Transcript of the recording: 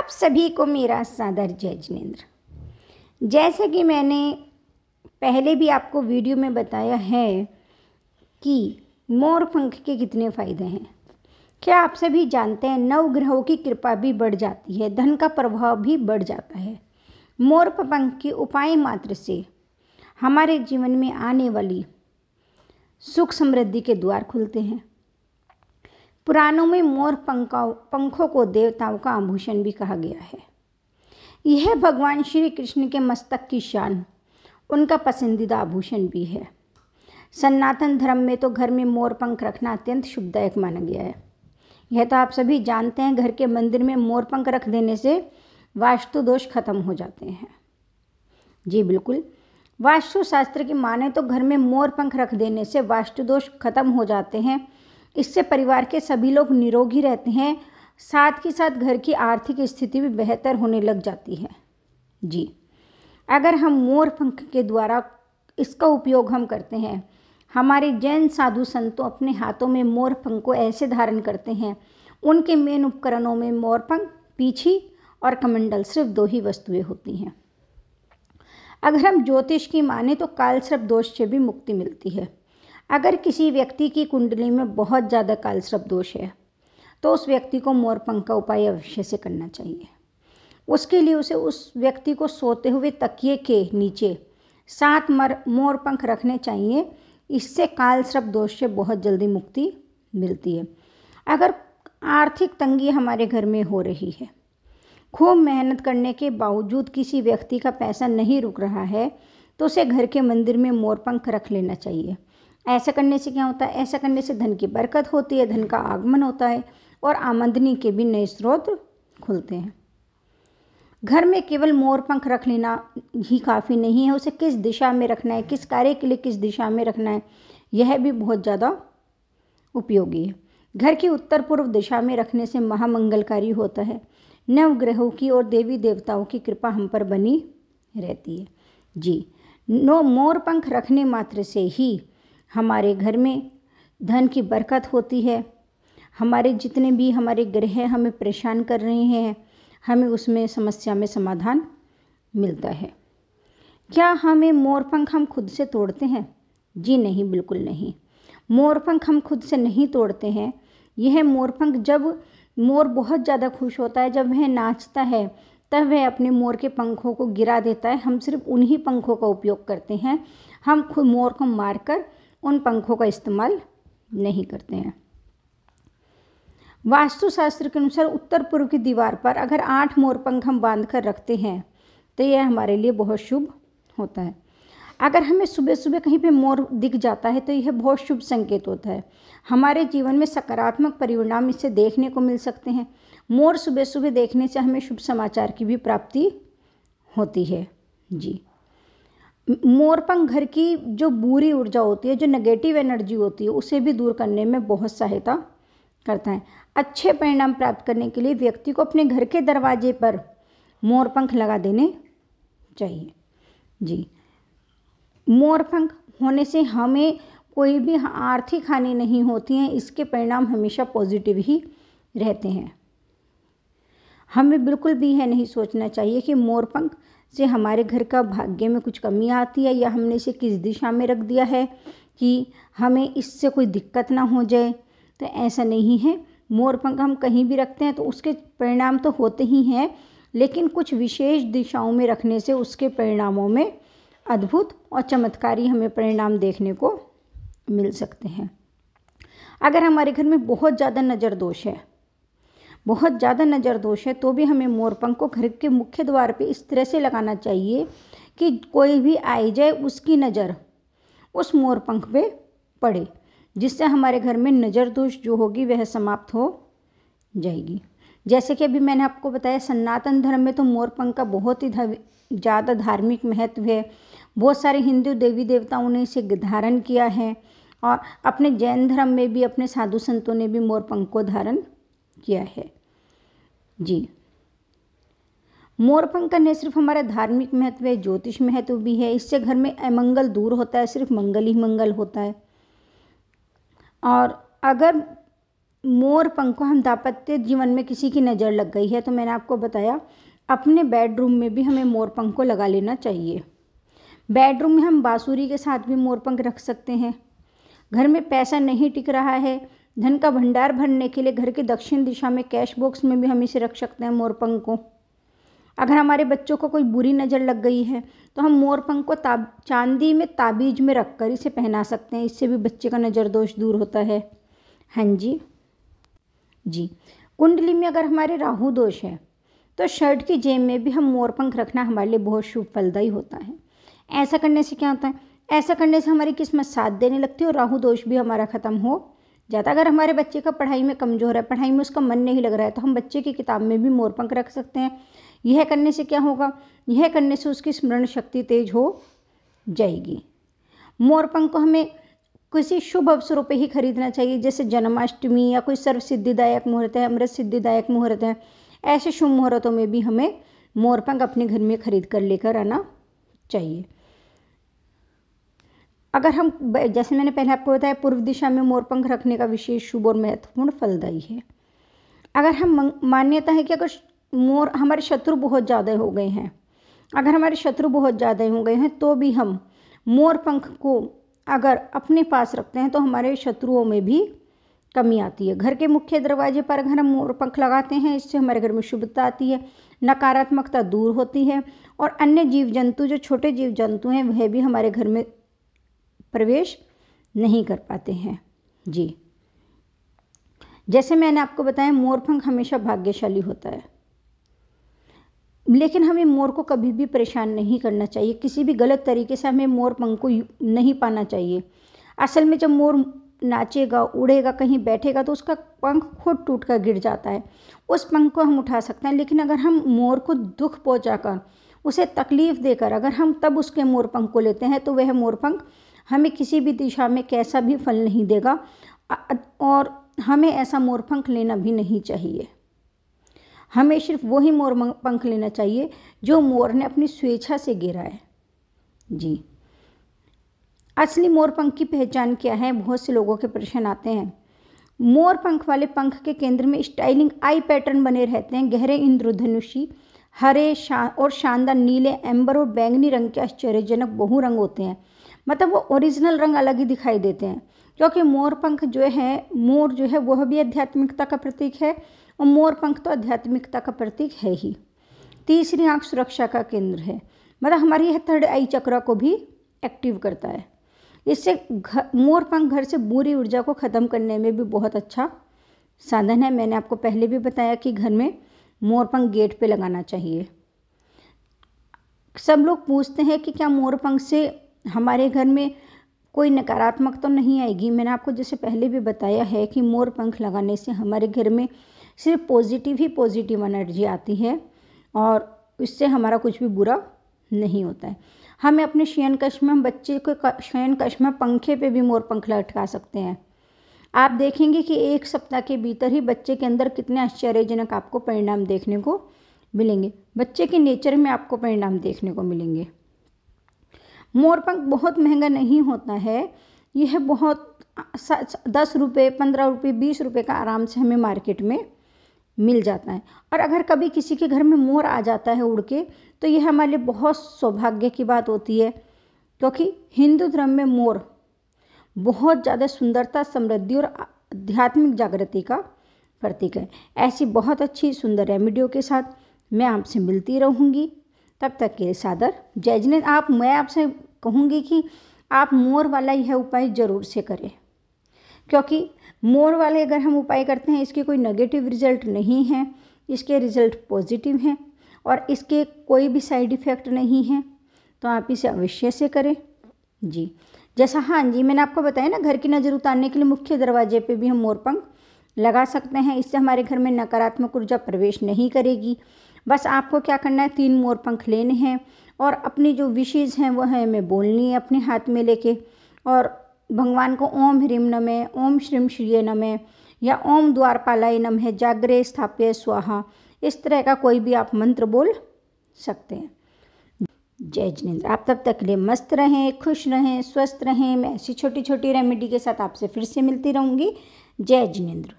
आप सभी को मेरा सादर जय जिनेंद्र। जैसे कि मैंने पहले भी आपको वीडियो में बताया है कि मोर पंख के कितने फ़ायदे हैं। क्या आप सभी जानते हैं नवग्रहों की कृपा भी बढ़ जाती है, धन का प्रभाव भी बढ़ जाता है। मोर पंख के उपाय मात्र से हमारे जीवन में आने वाली सुख समृद्धि के द्वार खुलते हैं। पुराणों में मोर पंखों को देवताओं का आभूषण भी कहा गया है। यह भगवान श्री कृष्ण के मस्तक की शान, उनका पसंदीदा आभूषण भी है। सनातन धर्म में तो घर में मोर पंख रखना अत्यंत शुभदायक माना गया है। यह तो आप सभी जानते हैं, घर के मंदिर में मोर पंख रख देने से वास्तु दोष खत्म हो जाते हैं। जी बिल्कुल, वास्तु शास्त्र की माने तो घर में मोर पंख रख देने से वास्तु दोष खत्म हो जाते हैं। इससे परिवार के सभी लोग निरोगी रहते हैं, साथ ही साथ घर की आर्थिक स्थिति भी बेहतर होने लग जाती है। जी, अगर हम मोर पंख के द्वारा इसका उपयोग हम करते हैं, हमारे जैन साधु संतों अपने हाथों में मोर पंख को ऐसे धारण करते हैं। उनके मेन उपकरणों में मोर पंख, पीछी और कमंडल सिर्फ 2 ही वस्तुएं होती हैं। अगर हम ज्योतिष की माने तो कालसर्प दोष से भी मुक्ति मिलती है। अगर किसी व्यक्ति की कुंडली में बहुत ज़्यादा कालसर्प दोष है तो उस व्यक्ति को मोर पंख का उपाय अवश्य से करना चाहिए। उसके लिए उसे उस व्यक्ति को सोते हुए तकिए के नीचे 7 मोर पंख रखने चाहिए। इससे कालसर्प दोष से बहुत जल्दी मुक्ति मिलती है। अगर आर्थिक तंगी हमारे घर में हो रही है, खूब मेहनत करने के बावजूद किसी व्यक्ति का पैसा नहीं रुक रहा है, तो उसे घर के मंदिर में मोर पंख रख लेना चाहिए। ऐसा करने से क्या होता है? ऐसा करने से धन की बरकत होती है, धन का आगमन होता है और आमदनी के भी नए स्रोत खुलते हैं। घर में केवल मोर पंख रख लेना ही काफ़ी नहीं है, उसे किस दिशा में रखना है, किस कार्य के लिए किस दिशा में रखना है, यह भी बहुत ज़्यादा उपयोगी है। घर की उत्तर पूर्व दिशा में रखने से महामंगलकारी होता है। नवग्रहों की और देवी देवताओं की कृपा हम पर बनी रहती है। जी, मोर पंख रखने मात्र से ही हमारे घर में धन की बरकत होती है। हमारे जितने भी हमारे ग्रह हमें परेशान कर रहे हैं, हमें उसमें समस्या में समाधान मिलता है। क्या हमें मोर पंख हम खुद से तोड़ते हैं? जी नहीं, बिल्कुल नहीं। मोर पंख हम खुद से नहीं तोड़ते हैं। यह मोर पंख, जब मोर बहुत ज़्यादा खुश होता है, जब वह नाचता है, तब वह अपने मोर के पंखों को गिरा देता है। हम सिर्फ उन्हीं पंखों का उपयोग करते हैं। हम खुद मोर को मारकर उन पंखों का इस्तेमाल नहीं करते हैं। वास्तुशास्त्र के अनुसार उत्तर पूर्व की दीवार पर अगर 8 मोर पंख हम बांध कर रखते हैं तो यह हमारे लिए बहुत शुभ होता है। अगर हमें सुबह सुबह कहीं पे मोर दिख जाता है तो यह बहुत शुभ संकेत होता है। हमारे जीवन में सकारात्मक परिणाम इससे देखने को मिल सकते हैं। मोर सुबह सुबह देखने से हमें शुभ समाचार की भी प्राप्ति होती है। जी, मोर पंख घर की जो बुरी ऊर्जा होती है, जो नेगेटिव एनर्जी होती है, उसे भी दूर करने में बहुत सहायता करता है। अच्छे परिणाम प्राप्त करने के लिए व्यक्ति को अपने घर के दरवाजे पर मोर पंख लगा देने चाहिए। जी, मोर पंख होने से हमें कोई भी आर्थिक हानि नहीं होती है। इसके परिणाम हमेशा पॉजिटिव ही रहते हैं। हमें बिल्कुल भी यह नहीं सोचना चाहिए कि मोर पंख से हमारे घर का भाग्य में कुछ कमी आती है या हमने इसे किस दिशा में रख दिया है कि हमें इससे कोई दिक्कत ना हो जाए। तो ऐसा नहीं है। मोर पंख हम कहीं भी रखते हैं तो उसके परिणाम तो होते ही हैं, लेकिन कुछ विशेष दिशाओं में रखने से उसके परिणामों में अद्भुत और चमत्कारी हमें परिणाम देखने को मिल सकते हैं। अगर हमारे घर में बहुत ज़्यादा नज़र दोष है, बहुत ज़्यादा नज़र दोष है, तो भी हमें मोर पंख को घर के मुख्य द्वार पे इस तरह से लगाना चाहिए कि कोई भी आए जाए उसकी नज़र उस मोर पंख पे पड़े, जिससे हमारे घर में नज़र दोष जो होगी वह समाप्त हो जाएगी। जैसे कि अभी मैंने आपको बताया, सनातन धर्म में तो मोर पंख का बहुत ही ज़्यादा धार्मिक महत्व है। बहुत सारे हिंदू देवी देवताओं ने इसे धारण किया है और अपने जैन धर्म में भी अपने साधु संतों ने भी मोर पंख को धारण किया है। जी, मोर पंख का न सिर्फ हमारा धार्मिक महत्व है, ज्योतिष महत्व भी है। इससे घर में अमंगल दूर होता है, सिर्फ मंगल ही मंगल होता है। और अगर मोर पंख को हम दाम्पत्य जीवन में किसी की नज़र लग गई है तो मैंने आपको बताया अपने बेडरूम में भी हमें मोर पंख को लगा लेना चाहिए। बेडरूम में हम बांसुरी के साथ भी मोर पंख रख सकते हैं। घर में पैसा नहीं टिक रहा है, धन का भंडार भरने के लिए घर के दक्षिण दिशा में कैश बॉक्स में भी हम इसे रख सकते हैं मोर पंख को। अगर हमारे बच्चों को कोई बुरी नज़र लग गई है तो हम मोर पंख को चांदी में ताबीज में रख कर इसे पहना सकते हैं, इससे भी बच्चे का नज़र दोष दूर होता है। हाँ जी। कुंडली में अगर हमारे राहु दोष है तो शर्ट की जेब में भी हम मोर पंख रखना हमारे लिए बहुत शुभ फलदायी होता है। ऐसा करने से क्या होता है, ऐसा करने से हमारी किस्मत साथ देने लगती है और राहु दोष भी हमारा ख़त्म हो जाता। अगर हमारे बच्चे का पढ़ाई में कमज़ोर है, पढ़ाई में उसका मन नहीं लग रहा है, तो हम बच्चे की किताब में भी मोर पंख रख सकते हैं। यह करने से क्या होगा, यह करने से उसकी स्मरण शक्ति तेज हो जाएगी। मोर पंख को हमें किसी शुभ अवसरों पे ही खरीदना चाहिए, जैसे जन्माष्टमी या कोई सर्व सिद्धिदायक मुहूर्त है, अमृत सिद्धिदायक मुहूर्त है। ऐसे शुभ मुहूर्तों में भी हमें मोर पंख अपने घर में खरीद कर लेकर आना चाहिए। अगर हम, जैसे मैंने पहले आपको बताया, पूर्व दिशा में मोर पंख रखने का विशेष शुभ और महत्वपूर्ण फलदायी है। अगर हम मान्यता है कि अगर मोर हमारे शत्रु बहुत ज़्यादा हो गए हैं, अगर हमारे शत्रु बहुत ज़्यादा हो गए हैं तो भी हम मोर पंख को अगर अपने पास रखते हैं तो हमारे शत्रुओं में भी कमी आती है। घर के मुख्य दरवाजे पर अगर हम मोर पंख लगाते हैं, इससे हमारे घर में शुभता आती है, नकारात्मकता दूर होती है और अन्य जीव जंतु, जो छोटे जीव जंतु हैं, वह भी हमारे घर में प्रवेश नहीं कर पाते हैं। जी, जैसे मैंने आपको बताया, मोर पंख हमेशा भाग्यशाली होता है, लेकिन हमें मोर को कभी भी परेशान नहीं करना चाहिए। किसी भी गलत तरीके से हमें मोर पंख को नहीं पाना चाहिए। असल में जब मोर नाचेगा, उड़ेगा, कहीं बैठेगा तो उसका पंख खुद टूट कर गिर जाता है। उस पंख को हम उठा सकते हैं, लेकिन अगर हम मोर को दुख पहुंचाकर, उसे तकलीफ़ देकर अगर हम तब उसके मोर पंख को लेते हैं तो वह मोर पंख हमें किसी भी दिशा में कैसा भी फल नहीं देगा और हमें ऐसा मोर पंख लेना भी नहीं चाहिए। हमें सिर्फ वही मोर पंख लेना चाहिए जो मोर ने अपनी स्वेच्छा से गिरा है। जी, असली मोर पंख की पहचान क्या है, बहुत से लोगों के प्रश्न आते हैं। मोर पंख वाले पंख के केंद्र में स्टाइलिंग आई पैटर्न बने रहते हैं। गहरे इंद्रधनुषी हरे और शानदार नीले, एम्बर और बैंगनी रंग के आश्चर्यजनक बहु रंग होते हैं। मतलब वो ओरिजिनल रंग अलग ही दिखाई देते हैं, क्योंकि मोर पंख जो है, मोर जो है वह भी आध्यात्मिकता का प्रतीक है और मोर पंख तो आध्यात्मिकता का प्रतीक है ही। तीसरी आंख सुरक्षा का केंद्र है, मतलब हमारी यह थर्ड आई चक्र को भी एक्टिव करता है। इससे मोर पंख घर से बुरी ऊर्जा को ख़त्म करने में भी बहुत अच्छा साधन है। मैंने आपको पहले भी बताया कि घर में मोर पंख गेट पे लगाना चाहिए। सब लोग पूछते हैं कि क्या मोर पंख से हमारे घर में कोई नकारात्मक तो नहीं आएगी। मैंने आपको जैसे पहले भी बताया है कि मोर पंख लगाने से हमारे घर में सिर्फ पॉजिटिव ही पॉजिटिव एनर्जी आती है और इससे हमारा कुछ भी बुरा नहीं होता है। हमें अपने शयन कक्ष में, हम बच्चे को शयन कक्ष में पंखे पे भी मोर पंख लटका सकते हैं। आप देखेंगे कि 1 सप्ताह के भीतर ही बच्चे के अंदर कितने आश्चर्यजनक आपको परिणाम देखने को मिलेंगे। बच्चे के नेचर में आपको परिणाम देखने को मिलेंगे। मोर पंख बहुत महंगा नहीं होता है, यह बहुत 10 रुपये, 15 रुपये, 20 रुपये का आराम से हमें मार्केट में मिल जाता है। और अगर कभी किसी के घर में मोर आ जाता है उड़ के, तो यह हमारे लिए बहुत सौभाग्य की बात होती है, क्योंकि हिंदू धर्म में मोर बहुत ज़्यादा सुंदरता, समृद्धि और आध्यात्मिक जागृति का प्रतीक है। ऐसी बहुत अच्छी सुंदर रेमेडियो के साथ मैं आपसे मिलती रहूँगी। तब तक के सादर जय जिनेंद्र। मैं आपसे कहूँगी कि आप मोर वाला यह उपाय ज़रूर से करें, क्योंकि मोर वाले अगर हम उपाय करते हैं, इसके कोई नेगेटिव रिजल्ट नहीं है, इसके रिजल्ट पॉजिटिव हैं और इसके कोई भी साइड इफ़ेक्ट नहीं है, तो आप इसे अवश्य से करें। जी, जैसा, हाँ जी, मैंने आपको बताया ना, घर की नज़र उतारने के लिए मुख्य दरवाजे पे भी हम मोर पंख लगा सकते हैं। इससे हमारे घर में नकारात्मक ऊर्जा प्रवेश नहीं करेगी। बस आपको क्या करना है, 3 मोर पंख लेने हैं और अपनी जो विशेज़ हैं वो है हमें बोलनी है अपने हाथ में लेके, और भगवान को ओम ह्रीम नमः, ओम श्रीम श्रीये नमः या ओम द्वारपालाय नमः, जागरे स्थाप्य स्वाहा, इस तरह का कोई भी आप मंत्र बोल सकते हैं। जय जिनेंद्र। आप तब तक के लिए मस्त रहें, खुश रहें, स्वस्थ रहें। मैं ऐसी छोटी छोटी रेमेडी के साथ आपसे फिर से मिलती रहूँगी। जय जिनेंद्र।